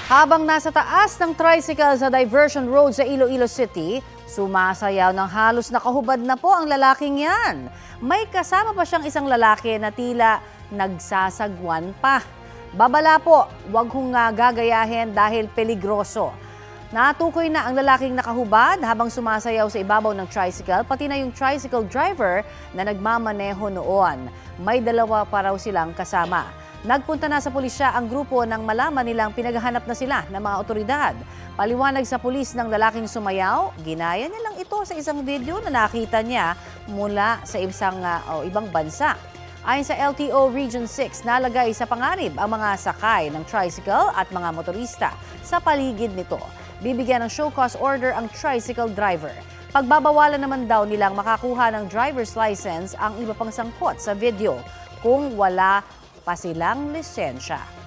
Habang nasa taas ng tricycle sa diversion road sa Iloilo City, sumasayaw ng halos nakahubad na po ang lalaking yan. May kasama pa siyang isang lalaki na tila nagsasagwan pa. Babala po, huwag hong gagayahin dahil peligroso. Natukoy na ang lalaking nakahubad habang sumasayaw sa ibabaw ng tricycle, pati na yung tricycle driver na nagmamaneho noon. May dalawa pa raw silang kasama. Nagpunta na sa pulisya ang grupo nang malaman nilang pinaghahanap na sila ng mga otoridad. Paliwanag sa pulis ng lalaking sumayaw, ginaya niya lang ito sa isang video na nakita niya mula sa ibang bansa. Ayon sa LTO Region 6, nalagay sa panganib ang mga sakay ng tricycle at mga motorista sa paligid nito. Bibigyan ng show cause order ang tricycle driver. Pagbabawalan naman daw nilang makakuha ng driver's license ang iba pang sangkot sa video kung wala pa silang lisensya.